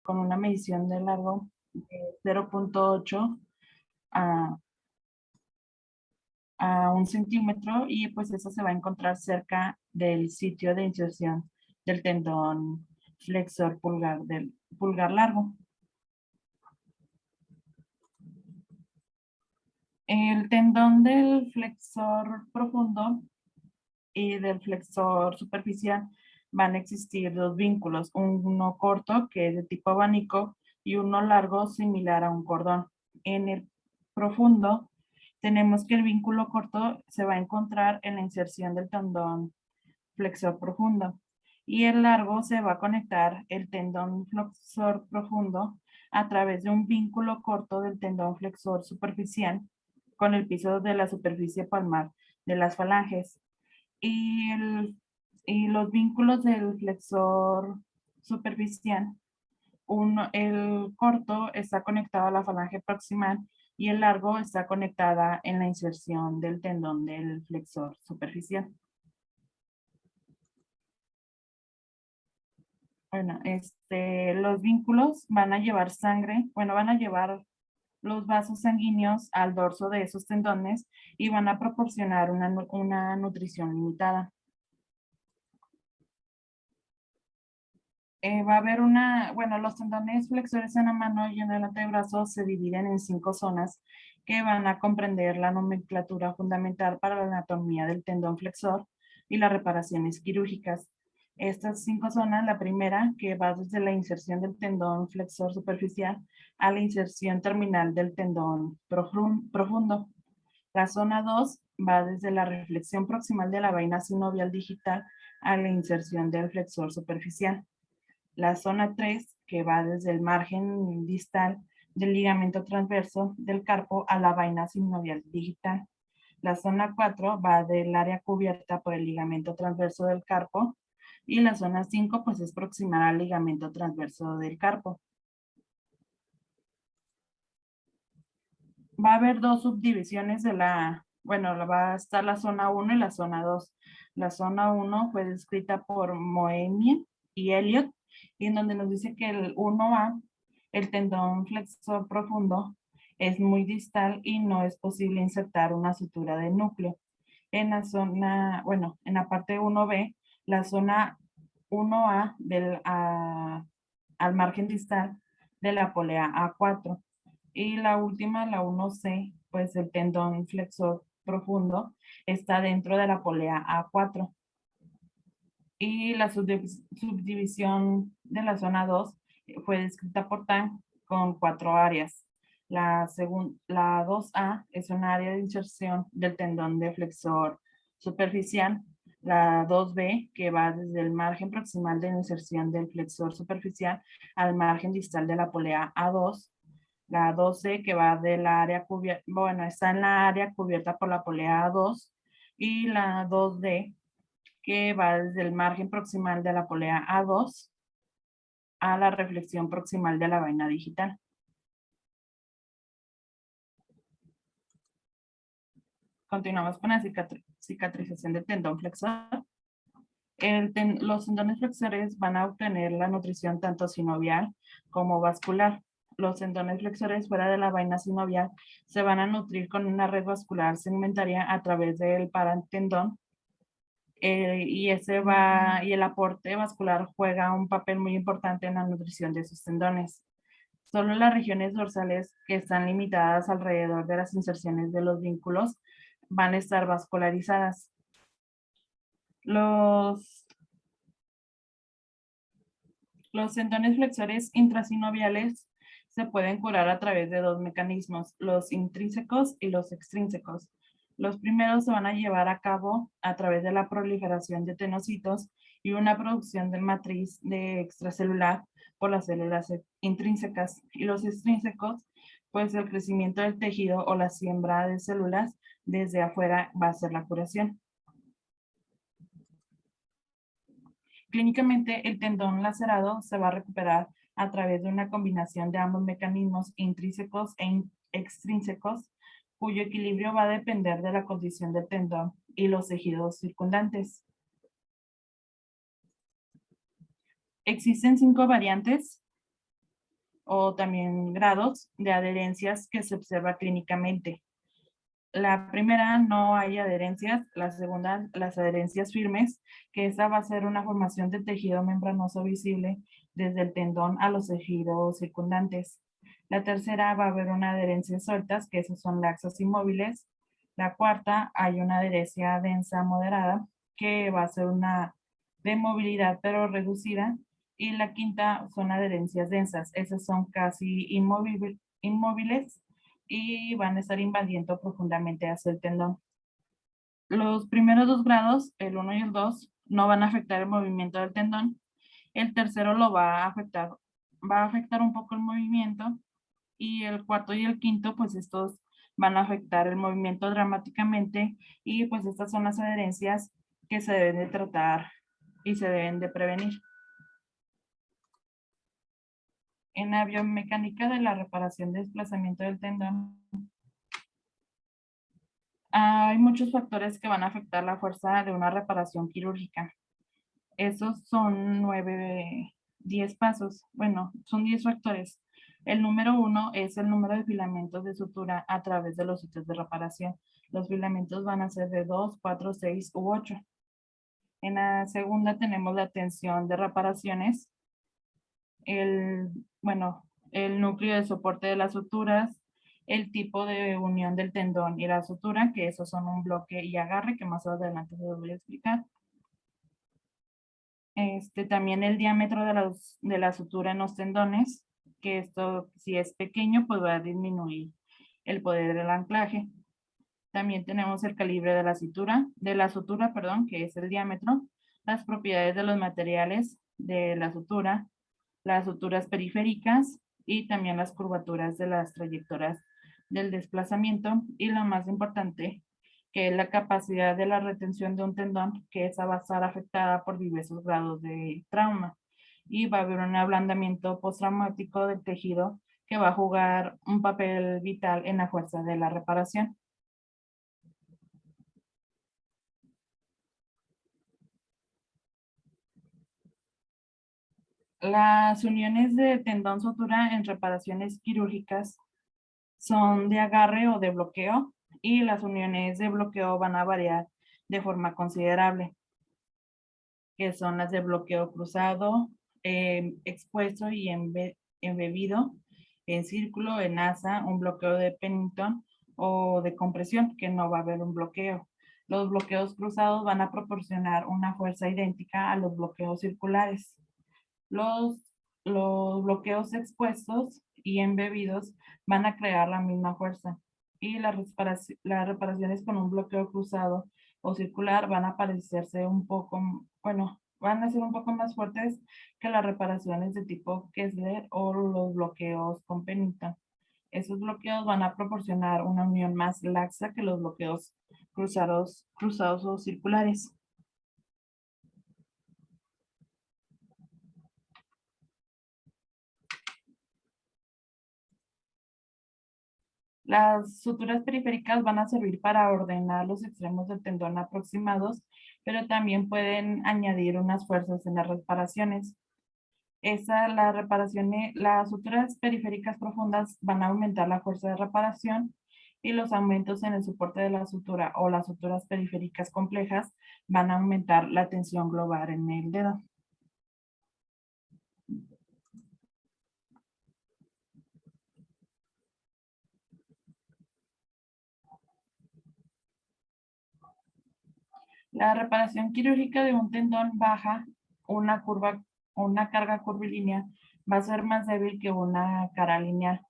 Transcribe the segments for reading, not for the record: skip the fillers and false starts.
con una medición de largo de 0.8 a, a 1 centímetro, y pues eso se va a encontrar cerca del sitio de inserción del tendón flexor pulgar del pulgar largo. El tendón del flexor profundo y del flexor superficial van a existir dos vínculos, uno corto que es de tipo abanico y uno largo similar a un cordón. En el profundo tenemos que el vínculo corto se va a encontrar en la inserción del tendón flexor profundo y el largo se va a conectar el tendón flexor profundo a través de un vínculo corto del tendón flexor superficial con el piso de la superficie palmar de las falanges. Y, y los vínculos del flexor superficial, el corto está conectado a la falange proximal y el largo está conectada en la inserción del tendón del flexor superficial. Bueno, los vínculos van a llevar sangre, bueno, van a llevar los vasos sanguíneos al dorso de esos tendones y van a proporcionar una nutrición limitada. Va a haber bueno, los tendones flexores en la mano y en el antebrazo se dividen en 5 zonas que van a comprender la nomenclatura fundamental para la anatomía del tendón flexor y las reparaciones quirúrgicas. Estas 5 zonas, la primera, que va desde la inserción del tendón flexor superficial a la inserción terminal del tendón profundo. La zona 2 va desde la reflexión proximal de la vaina sinovial digital a la inserción del flexor superficial. La zona 3, que va desde el margen distal del ligamento transverso del carpo a la vaina sinovial digital. La zona 4 va del área cubierta por el ligamento transverso del carpo y la zona 5 pues es proximal al ligamento transverso del carpo. Va a haber dos subdivisiones bueno, va a estar la zona 1 y la zona 2. La zona 1 fue descrita por Moemie y Elliot, y en donde nos dice que el 1A, el tendón flexor profundo, es muy distal y no es posible insertar una sutura de núcleo. En la zona, bueno, en la parte 1B, la zona 1A al margen distal de la polea A4. Y la última, la 1C, pues el tendón flexor profundo está dentro de la polea A4. Y la subdivisión de la zona 2 fue descrita por Tan con 4 áreas. La 2A es un área de inserción del tendón de flexor superficial. La 2B, que va desde el margen proximal de la inserción del flexor superficial al margen distal de la polea A2. La 2C, que va del área cubierta, bueno, está en la área cubierta por la polea A2. Y la 2D, que va desde el margen proximal de la polea A2 a la reflexión proximal de la vaina digital. Continuamos con la cicatrización del tendón flexor. Los tendones flexores van a obtener la nutrición tanto sinovial como vascular. Los tendones flexores fuera de la vaina sinovial se van a nutrir con una red vascular segmentaria a través del parantendón, y el aporte vascular juega un papel muy importante en la nutrición de sus tendones. Solo las regiones dorsales que están limitadas alrededor de las inserciones de los vínculos van a estar vascularizadas. Los tendones flexores intrasinoviales se pueden curar a través de dos mecanismos, los intrínsecos y los extrínsecos. Los primeros se van a llevar a cabo a través de la proliferación de tenocitos y una producción de matriz de extracelular por las células intrínsecas. Y los extrínsecos, pues el crecimiento del tejido o la siembra de células desde afuera va a ser la curación. Clínicamente, el tendón lacerado se va a recuperar a través de una combinación de ambos mecanismos intrínsecos e extrínsecos, cuyo equilibrio va a depender de la condición del tendón y los tejidos circundantes. Existen 5 variantes o también grados de adherencias que se observa clínicamente. La primera, no hay adherencias. La segunda, las adherencias firmes, que esa va a ser una formación de tejido membranoso visible desde el tendón a los tejidos circundantes. La tercera, va a haber una adherencia sueltas, que esos son laxos inmóviles. La cuarta, hay una adherencia densa moderada, que va a ser una de movilidad pero reducida. Y la quinta son adherencias densas. Esas son casi inmóviles y van a estar invadiendo profundamente hacia el tendón. Los primeros dos grados, el 1 y el 2, no van a afectar el movimiento del tendón. El tercero lo va a afectar un poco el movimiento. Y el cuarto y el quinto, pues estos van a afectar el movimiento dramáticamente. Y pues estas son las adherencias que se deben de tratar y se deben de prevenir. En la biomecánica de la reparación de desplazamiento del tendón, hay muchos factores que van a afectar la fuerza de una reparación quirúrgica. Esos son 10 pasos. Bueno, son 10 factores. El número 1 es el número de filamentos de sutura a través de los sitios de reparación. Los filamentos van a ser de 2, 4, 6 u 8. En la segunda tenemos la tensión de reparaciones. Bueno, el núcleo de soporte de las suturas, el tipo de unión del tendón y la sutura, que esos son un bloque y agarre, que más adelante se los voy a explicar. También el diámetro de la sutura en los tendones, que esto, si es pequeño, pues va a disminuir el poder del anclaje. También tenemos el calibre de la sutura, perdón, que es el diámetro, las propiedades de los materiales de la sutura, las suturas periféricas y también las curvaturas de las trayectorias del desplazamiento, y lo más importante, que es la capacidad de la retención de un tendón, que esa va a estar afectada por diversos grados de trauma, y va a haber un ablandamiento postraumático del tejido que va a jugar un papel vital en la fuerza de la reparación. Las uniones de tendón sutura en reparaciones quirúrgicas son de agarre o de bloqueo, y las uniones de bloqueo van a variar de forma considerable, que son las de bloqueo cruzado, expuesto y embebido, en círculo, en asa, un bloqueo de Pennington o de compresión, que no va a haber un bloqueo. Los bloqueos cruzados van a proporcionar una fuerza idéntica a los bloqueos circulares. Los, los bloqueos expuestos y embebidos van a crear la misma fuerza, y las reparaciones con un bloqueo cruzado o circular van a parecerse un poco, bueno, van a ser un poco más fuertes que las reparaciones de tipo Kessler o los bloqueos con Pennington. Esos bloqueos van a proporcionar una unión más laxa que los bloqueos cruzados o circulares. Las suturas periféricas van a servir para ordenar los extremos del tendón aproximados, pero también pueden añadir unas fuerzas en las reparaciones. Las suturas periféricas profundas van a aumentar la fuerza de reparación, y los aumentos en el soporte de la sutura o las suturas periféricas complejas van a aumentar la tensión global en el dedo. La reparación quirúrgica de un tendón baja una carga curvilínea va a ser más débil que una cara lineal.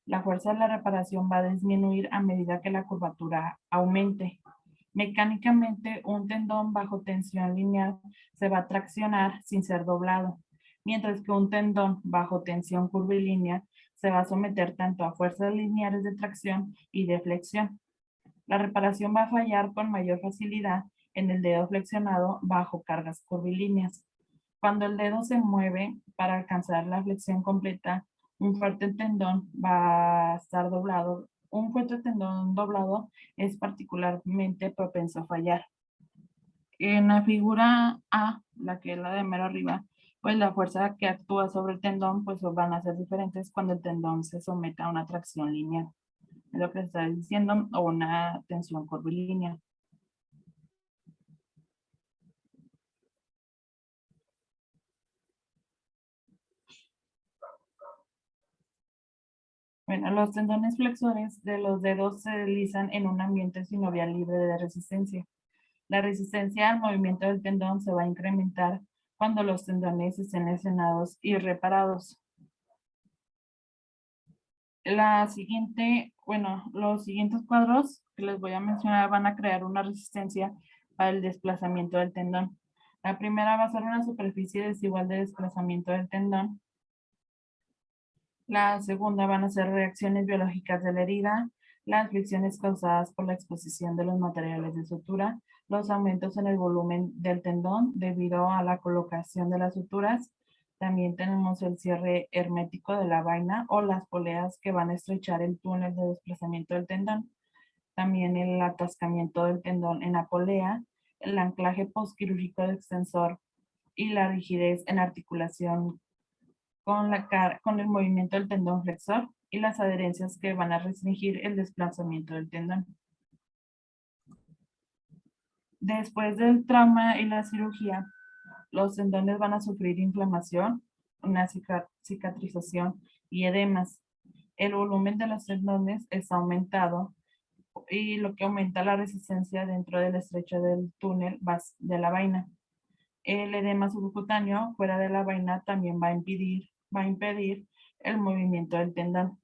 La fuerza de la reparación va a disminuir a medida que la curvatura aumente. Mecánicamente, un tendón bajo tensión lineal se va a traccionar sin ser doblado, mientras que un tendón bajo tensión curvilínea se va a someter tanto a fuerzas lineales de tracción y de flexión. La reparación va a fallar con mayor facilidad en el dedo flexionado bajo cargas curvilíneas. Cuando el dedo se mueve para alcanzar la flexión completa, un fuerte tendón va a estar doblado. Un fuerte tendón doblado es particularmente propenso a fallar. En la figura A, la que es la de mero arriba, pues la fuerza que actúa sobre el tendón, pues van a ser diferentes cuando el tendón se someta a una tracción lineal, es lo que está diciendo, o una tensión curvilínea. Bueno, los tendones flexores de los dedos se deslizan en un ambiente sinovial libre de resistencia. La resistencia al movimiento del tendón se va a incrementar cuando los tendones estén lesionados y reparados. Los siguientes cuadros que les voy a mencionar van a crear una resistencia para el desplazamiento del tendón. La primera va a ser una superficie desigual de desplazamiento del tendón. La segunda van a ser reacciones biológicas de la herida, las fricciones causadas por la exposición de los materiales de sutura, los aumentos en el volumen del tendón debido a la colocación de las suturas. También tenemos el cierre hermético de la vaina o las poleas que van a estrechar el túnel de desplazamiento del tendón. También el atascamiento del tendón en la polea, el anclaje postquirúrgico de extensor y la rigidez en articulación con el movimiento del tendón flexor y las adherencias que van a restringir el desplazamiento del tendón. Después del trauma y la cirugía, los tendones van a sufrir inflamación, una cicatrización y edemas. El volumen de los tendones está aumentado y lo que aumenta la resistencia dentro del estrecho del túnel de la vaina. El edema subcutáneo fuera de la vaina también va a impedir el movimiento del tendón.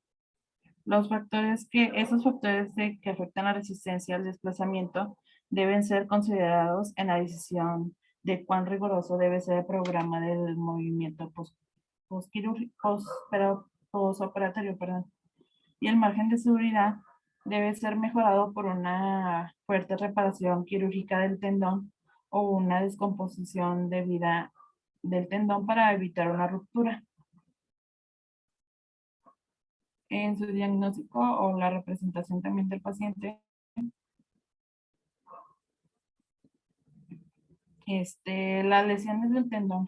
Esos factores que afectan la resistencia al desplazamiento deben ser considerados en la decisión de cuán riguroso debe ser el programa del movimiento postoperatorio, y el margen de seguridad debe ser mejorado por una fuerte reparación quirúrgica del tendón o una descomposición debida del tendón para evitar una ruptura. En su diagnóstico o la representación también del paciente, las lesiones del tendón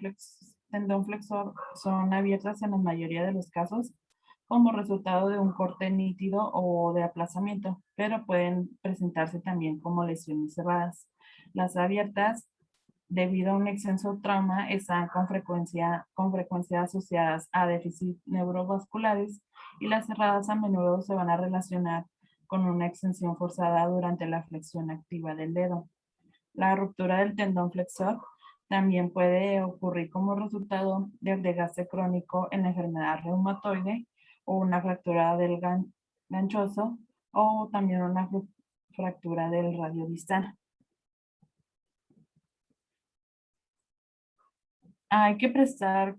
flexor son abiertas en la mayoría de los casos como resultado de un corte nítido o de aplazamiento, pero pueden presentarse también como lesiones cerradas. Las abiertas, debido a un extenso trauma, están con frecuencia asociadas a déficit neurovasculares, y las cerradas a menudo se van a relacionar con una extensión forzada durante la flexión activa del dedo. La ruptura del tendón flexor también puede ocurrir como resultado del desgaste crónico en la enfermedad reumatoide o una fractura del ganchoso o también una fractura del radio distal. Hay que prestar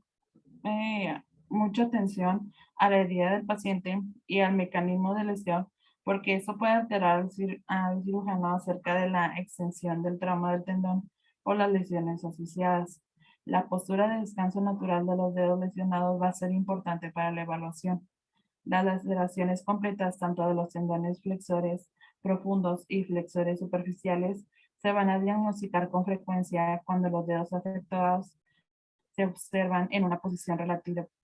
mucha atención a la herida del paciente y al mecanismo de lesión, porque eso puede alterar al cirujano acerca de la extensión del trauma del tendón o las lesiones asociadas. La postura de descanso natural de los dedos lesionados va a ser importante para la evaluación. Las laceraciones completas, tanto de los tendones flexores profundos y flexores superficiales, se van a diagnosticar con frecuencia cuando los dedos afectados se observan en una posición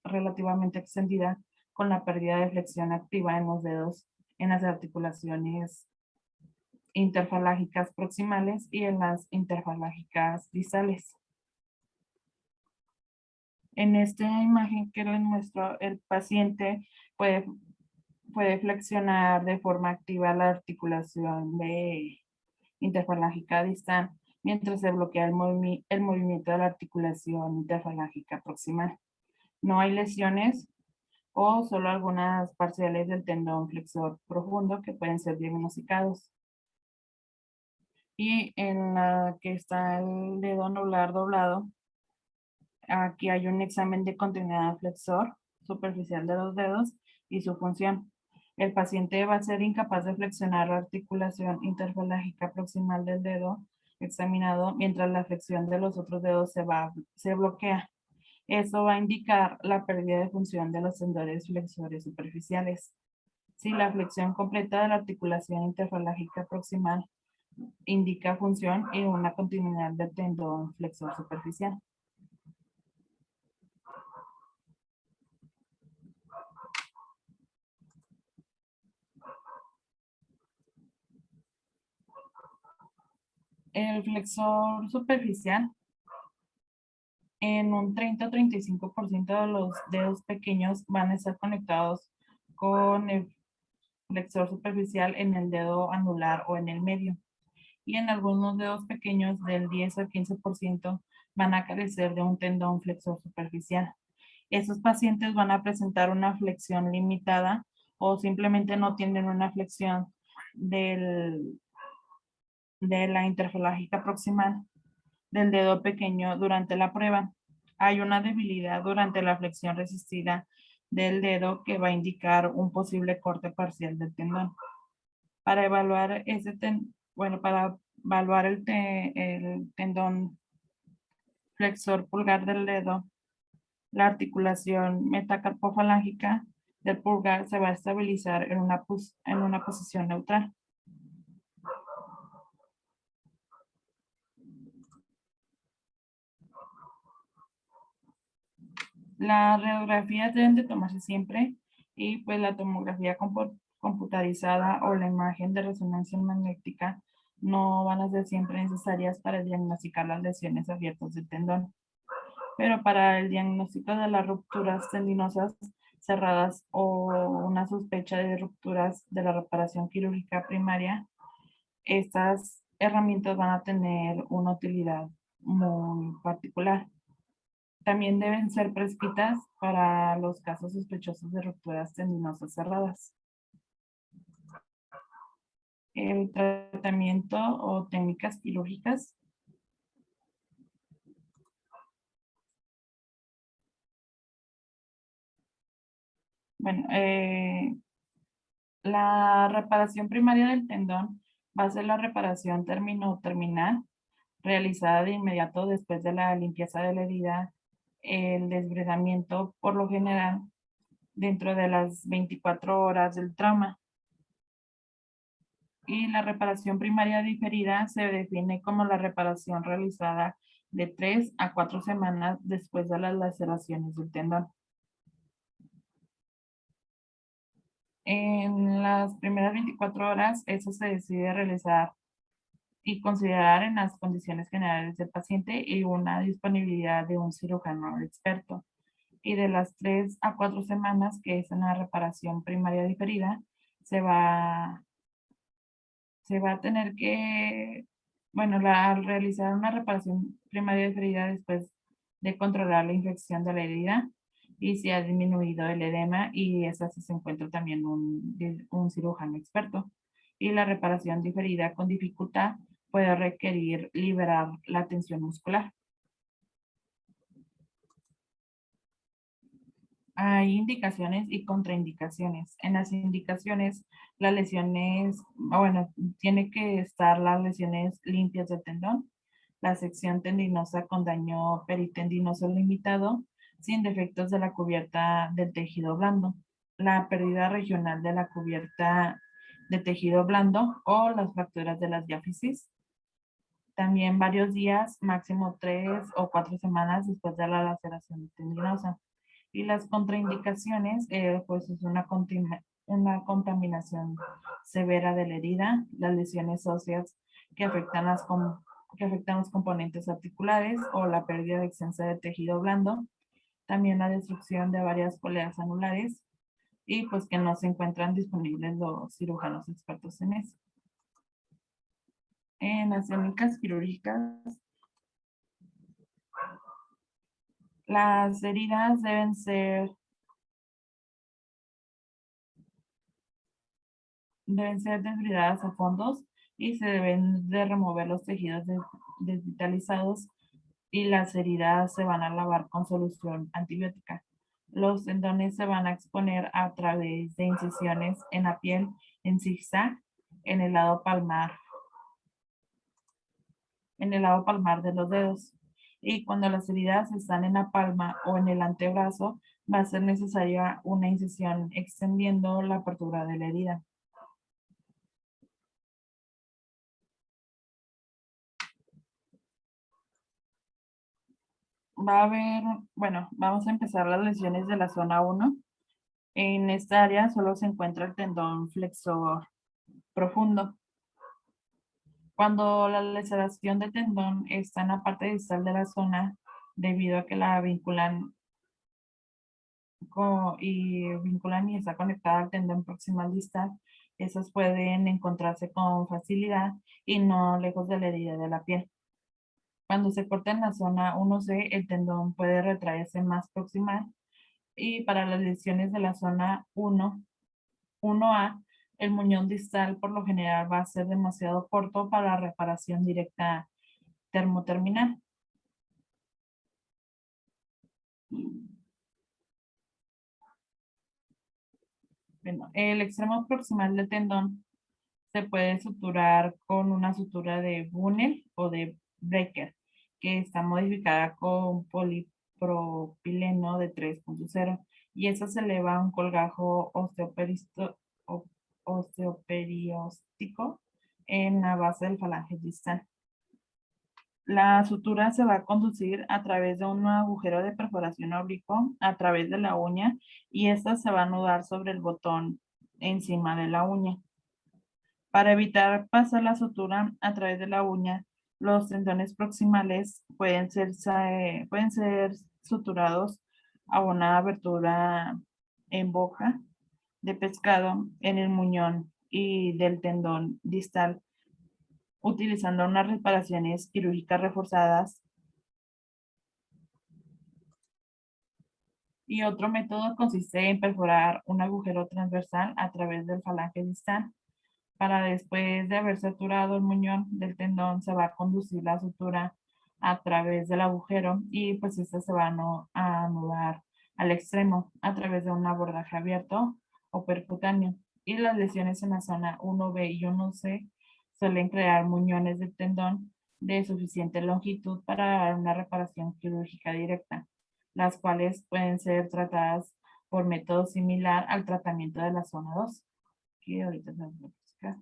relativamente extendida, con la pérdida de flexión activa en los dedos, en las articulaciones interfalágicas proximales y en las interfalágicas distales. En esta imagen que les muestro, el paciente puede, puede flexionar de forma activa la articulación de interfalágica distal mientras se bloquea el movimiento de la articulación interfalágica proximal. No hay lesiones o solo algunas parciales del tendón flexor profundo que pueden ser diagnosticados. Y en la que está el dedo anular doblado, aquí hay un examen de continuidad flexor superficial de los dedos y su función. El paciente va a ser incapaz de flexionar la articulación interfalágica proximal del dedo examinado mientras la flexión de los otros dedos se bloquea. Eso va a indicar la pérdida de función de los tendones flexores superficiales. Si la flexión completa de la articulación interfalágica proximal indica función y una continuidad del tendón flexor superficial. El flexor superficial, en un 30 o 35% de los dedos pequeños van a estar conectados con el flexor superficial en el dedo anular o en el medio. Y en algunos dedos pequeños del 10 al 15% van a carecer de un tendón flexor superficial. Esos pacientes van a presentar una flexión limitada o simplemente no tienen una flexión de la interfalágica proximal del dedo pequeño durante la prueba. Hay una debilidad durante la flexión resistida del dedo que va a indicar un posible corte parcial del tendón. Para evaluar para evaluar el tendón flexor pulgar del dedo, la articulación metacarpofalángica del pulgar se va a estabilizar en una posición neutral. Las radiografías deben de tomarse siempre y pues la tomografía computarizada o la imagen de resonancia magnética no van a ser siempre necesarias para diagnosticar las lesiones abiertas del tendón. Pero para el diagnóstico de las rupturas tendinosas cerradas o una sospecha de rupturas de la reparación quirúrgica primaria, estas herramientas van a tener una utilidad muy particular. También deben ser prescritas para los casos sospechosos de rupturas tendinosas cerradas. El tratamiento o técnicas quirúrgicas. Bueno, la reparación primaria del tendón va a ser la reparación terminal, realizada de inmediato después de la limpieza de la herida, el desbridamiento por lo general dentro de las 24 horas del trauma. Y la reparación primaria diferida se define como la reparación realizada de 3 a 4 semanas después de las laceraciones del tendón. En las primeras 24 horas, eso se decide realizar y considerar en las condiciones generales del paciente y una disponibilidad de un cirujano experto. Y de las 3 a 4 semanas, que es una reparación primaria diferida, se va a tener que, bueno, al realizar una reparación primaria diferida después de controlar la infección de la herida y si ha disminuido el edema y esa se encuentra también un cirujano experto. Y la reparación diferida con dificultad puede requerir liberar la tensión muscular. Hay indicaciones y contraindicaciones. En las indicaciones, las lesiones, bueno, tiene que estar las lesiones limpias del tendón, la sección tendinosa con daño peritendinoso limitado, sin defectos de la cubierta del tejido blando, la pérdida regional de la cubierta de tejido blando o las fracturas de las diáfisis. También varios días, máximo 3 o 4 semanas después de la laceración tendinosa. Y las contraindicaciones, pues es una contaminación severa de la herida, las lesiones óseas que afectan, que afectan los componentes articulares o la pérdida extensa de tejido blando, también la destrucción de varias poleas anulares y pues que no se encuentran disponibles los cirujanos expertos en eso. En las técnicas quirúrgicas, las heridas deben ser desbridadas a fondos y se deben de remover los tejidos desvitalizados y las heridas se van a lavar con solución antibiótica. Los tendones se van a exponer a través de incisiones en la piel en zigzag en el lado palmar, de los dedos. Y cuando las heridas están en la palma o en el antebrazo, va a ser necesaria una incisión extendiendo la apertura de la herida. Va a haber, bueno, vamos a empezar las lesiones de la zona 1. En esta área solo se encuentra el tendón flexor profundo. Cuando la laceración del tendón está en la parte distal de la zona, debido a que la vinculan y está conectada al tendón proximal distal, esas pueden encontrarse con facilidad y no lejos de la herida de la piel. Cuando se corta en la zona 1C, el tendón puede retraerse más proximal y para las lesiones de la zona 1A, el muñón distal por lo general va a ser demasiado corto para la reparación directa termoterminal. Bueno, el extremo proximal del tendón se puede suturar con una sutura de Bunnell o de Breaker, que está modificada con polipropileno de 3.0 y eso se eleva a un colgajo osteoperióstico en la base del falange distal. La sutura se va a conducir a través de un agujero de perforación oblicuo a través de la uña y esta se va a anudar sobre el botón encima de la uña. Para evitar pasar la sutura a través de la uña, los tendones proximales pueden ser suturados a una abertura en boca de pescado en el muñón y del tendón distal, utilizando unas reparaciones quirúrgicas reforzadas. Y otro método consiste en perforar un agujero transversal a través del falange distal. Para después de haber saturado el muñón del tendón, se va a conducir la sutura a través del agujero y pues esta se va a anudar al extremo a través de un abordaje abierto o percutáneo. Y las lesiones en la zona 1B y 1C suelen crear muñones del tendón de suficiente longitud para dar una reparación quirúrgica directa, las cuales pueden ser tratadas por método similar al tratamiento de la zona 2, que ahorita se nos va a explicar.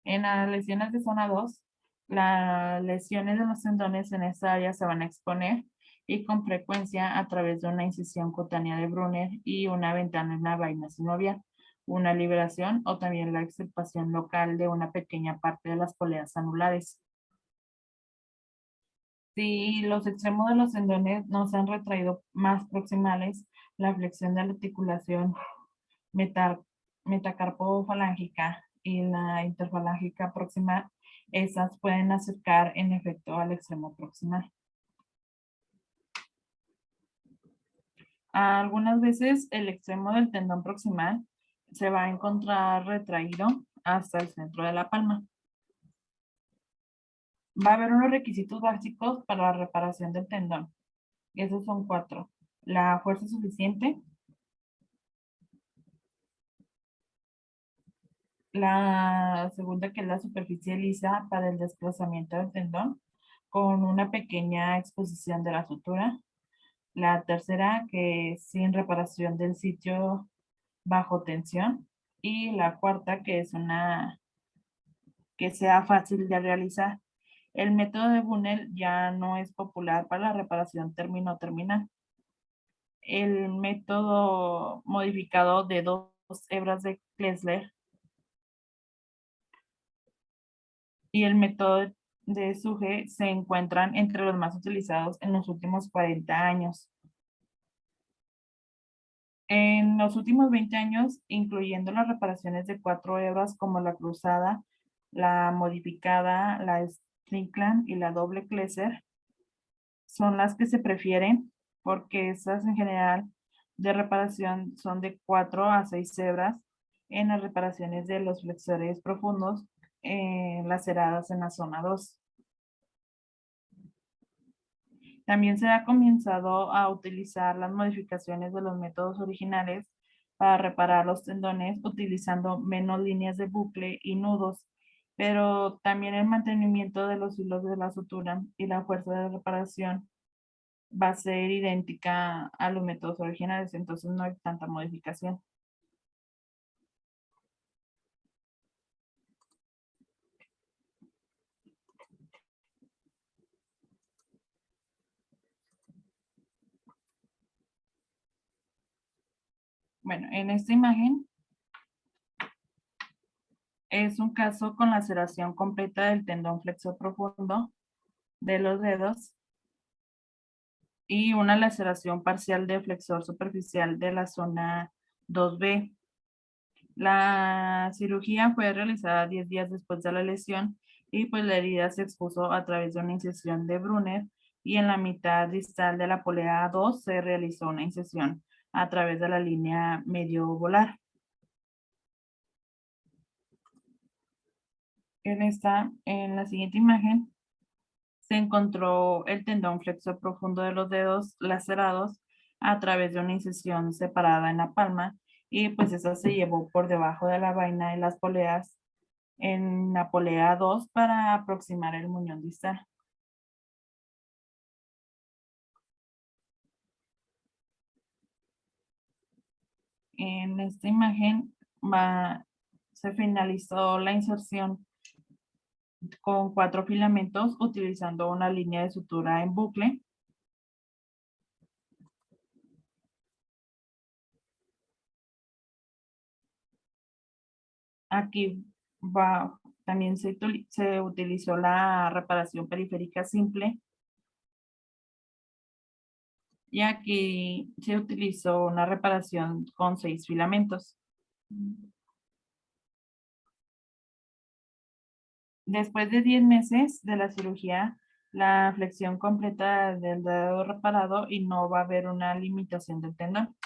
En las lesiones de zona 2, las lesiones de los tendones en esta área se van a exponer y con frecuencia a través de una incisión cutánea de Brunner y una ventana en la vaina sinovial, una liberación o también la extirpación local de una pequeña parte de las poleas anulares. Si los extremos de los tendones no se han retraído más proximales, la flexión de la articulación metacarpofalángica y la interfalángica proximal, esas pueden acercar en efecto al extremo proximal. Algunas veces el extremo del tendón proximal se va a encontrar retraído hasta el centro de la palma. Va a haber unos requisitos básicos para la reparación del tendón. Esos son 4. La fuerza suficiente. La segunda, que es la superficie lisa para el desplazamiento del tendón, con una pequeña exposición de la sutura. La tercera, que es sin reparación del sitio bajo tensión. Y la cuarta, que es una que sea fácil de realizar. El método de Bunnell ya no es popular para la reparación terminal. El método modificado de 2 hebras de Klesler y el método de Suge se encuentran entre los más utilizados en los últimos 40 años. En los últimos 20 años, incluyendo las reparaciones de 4 hebras como la cruzada, la modificada, la Strickland y la doble Klesser, son las que se prefieren porque esas en general de reparación son de 4 a 6 hebras en las reparaciones de los flexores profundos laceradas en la zona 2. También se ha comenzado a utilizar las modificaciones de los métodos originales para reparar los tendones utilizando menos líneas de bucle y nudos, pero también el mantenimiento de los hilos de la sutura y la fuerza de reparación va a ser idéntica a los métodos originales, entonces no hay tanta modificación. Bueno, en esta imagen Es un caso con laceración completa del tendón flexor profundo de los dedos y una laceración parcial del flexor superficial de la zona 2B. La cirugía fue realizada 10 días después de la lesión y pues la herida se expuso a través de una incisión de Brunner y en la mitad distal de la polea 2 se realizó una incisión a través de la línea medio volar. En la siguiente imagen se encontró el tendón flexor profundo de los dedos lacerados a través de una incisión separada en la palma y pues esa se llevó por debajo de la vaina de las poleas en la polea 2 para aproximar el muñón distal. En esta imagen se finalizó la inserción con 4 filamentos utilizando una línea de sutura en bucle. Aquí también se utilizó la reparación periférica simple y aquí se utilizó una reparación con 6 filamentos. Después de 10 meses de la cirugía, la flexión completa del dedo reparado y no va a haber una limitación del tendón.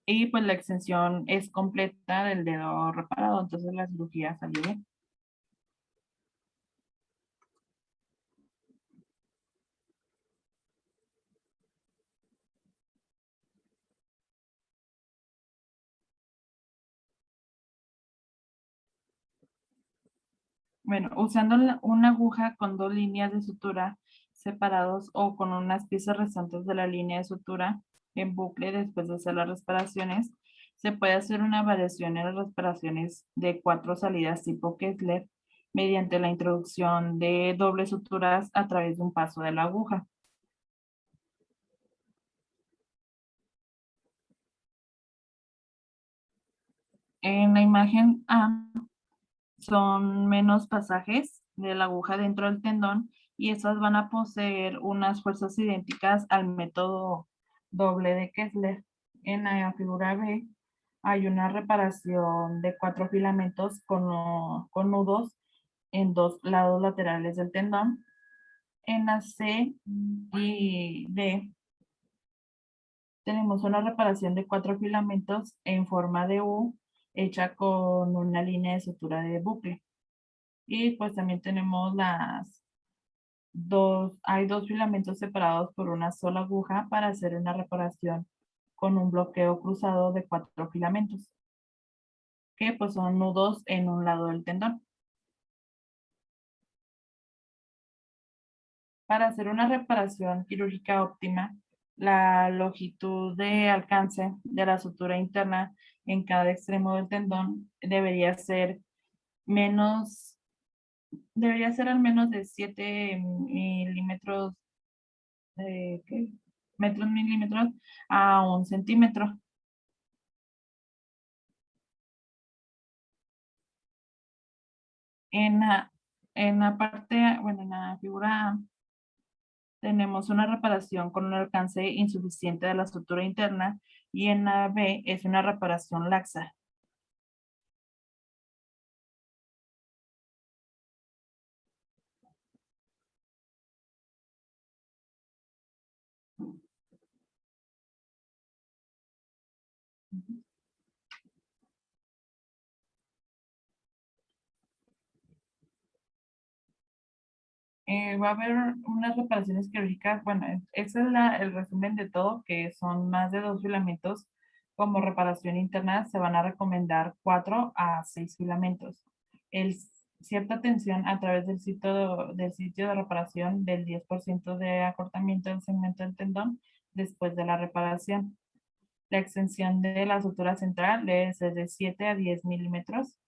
Y pues la extensión es completa del dedo reparado, entonces la cirugía salió bien. Bueno, usando una aguja con 2 líneas de sutura separados o con unas piezas restantes de la línea de sutura en bucle después de hacer las reparaciones, se puede hacer una variación en las reparaciones de 4 salidas tipo Kessler mediante la introducción de dobles suturas a través de un paso de la aguja. En la imagen A son menos pasajes de la aguja dentro del tendón y esas van a poseer unas fuerzas idénticas al método doble de Kessler. En la figura B hay una reparación de 4 filamentos con nudos en 2 lados laterales del tendón. En la C y D tenemos una reparación de 4 filamentos en forma de U hecha con una línea de sutura de bucle. Y pues también tenemos hay 2 filamentos separados por una sola aguja para hacer una reparación con un bloqueo cruzado de 4 filamentos, que pues son nudos en un lado del tendón. Para hacer una reparación quirúrgica óptima, la longitud de alcance de la sutura interna en cada extremo del tendón menos, debería ser al menos de 7 milímetros, ¿qué? Metros milímetros a 1 centímetro. En la parte, bueno, en la figura A, tenemos una reparación con un alcance insuficiente de la estructura interna y en la B es una reparación laxa. Va a haber unas reparaciones quirúrgicas, bueno, ese es el resumen de todo, que son más de 2 filamentos. Como reparación interna se van a recomendar 4 a 6 filamentos. El, cierta tensión a través del sitio de reparación del 10% de acortamiento del segmento del tendón después de la reparación. La extensión de la sutura central debe ser de 7 a 10 milímetros.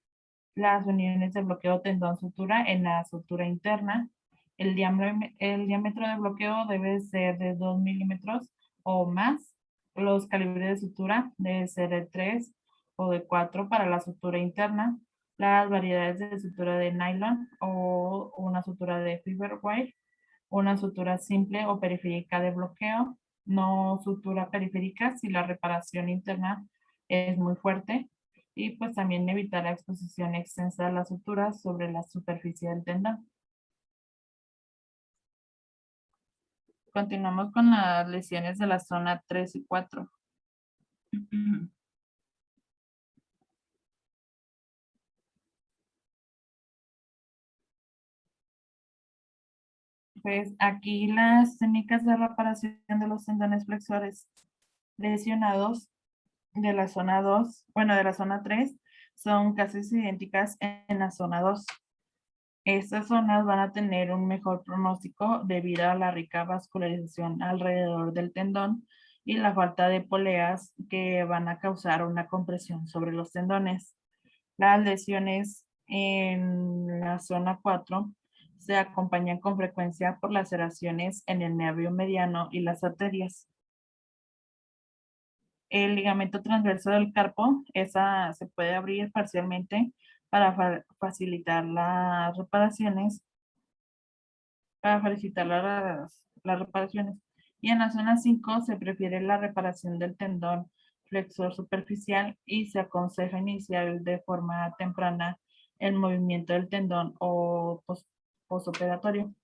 Las uniones de bloqueo tendón-sutura en la sutura interna. El diámetro de bloqueo debe ser de 2 milímetros o más. Los calibres de sutura deben ser de 3 o de 4 para la sutura interna. Las variedades de sutura de nylon o una sutura de fiberwire, una sutura simple o periférica de bloqueo, no sutura periférica si la reparación interna es muy fuerte, y pues también evitar la exposición extensa de las suturas sobre la superficie del tendón. Continuamos con las lesiones de la zona 3 y 4. Pues aquí las técnicas de reparación de los tendones flexores lesionados de la zona 2, bueno, de la zona 3, son casi idénticas en la zona 2. Estas zonas van a tener un mejor pronóstico debido a la rica vascularización alrededor del tendón y la falta de poleas que van a causar una compresión sobre los tendones. Las lesiones en la zona 4 se acompañan con frecuencia por laceraciones en el nervio mediano y las arterias. El ligamento transverso del carpo, esa se puede abrir parcialmente para facilitar las reparaciones, las reparaciones. Y en la zona 5 se prefiere la reparación del tendón flexor superficial y se aconseja iniciar de forma temprana el movimiento del tendón o postoperatorio.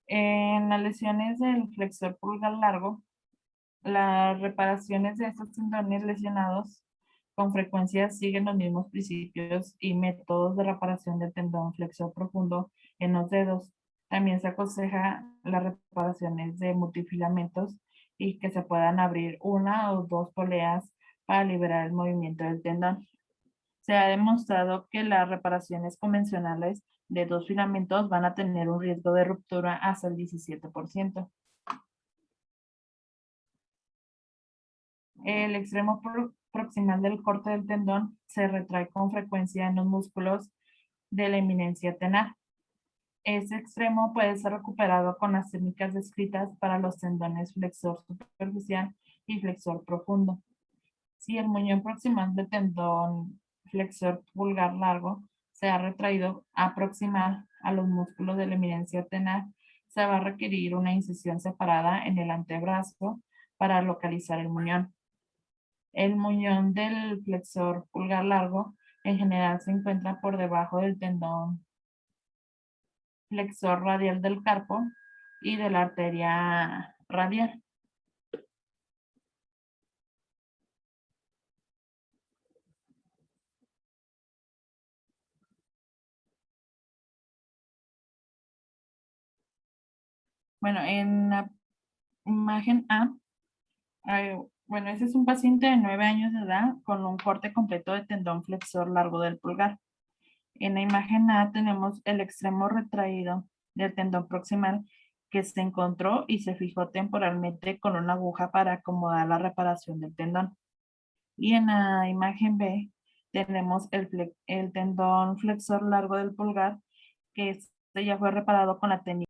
En las lesiones del flexor pulgar largo, las reparaciones de estos tendones lesionados con frecuencia siguen los mismos principios y métodos de reparación del tendón flexor profundo en los dedos. También se aconseja las reparaciones de multifilamentos y que se puedan abrir una o dos poleas para liberar el movimiento del tendón. Se ha demostrado que las reparaciones convencionales de dos filamentos van a tener un riesgo de ruptura hasta el 17%. El extremo proximal del corte del tendón se retrae con frecuencia en los músculos de la eminencia tenar. Ese extremo puede ser recuperado con las técnicas descritas para los tendones flexor superficial y flexor profundo. Si el muñón proximal del tendón flexor pulgar largo se ha retraído proximal a los músculos de la eminencia tenar, se va a requerir una incisión separada en el antebrazo para localizar el muñón. El muñón del flexor pulgar largo en general se encuentra por debajo del tendón flexor radial del carpo y de la arteria radial. Bueno, en la imagen A, bueno, ese es un paciente de 9 años de edad con un corte completo de tendón flexor largo del pulgar. En la imagen A tenemos el extremo retraído del tendón proximal que se encontró y se fijó temporalmente con una aguja para acomodar la reparación del tendón. Y en la imagen B tenemos el tendón flexor largo del pulgar que este ya fue reparado con la técnica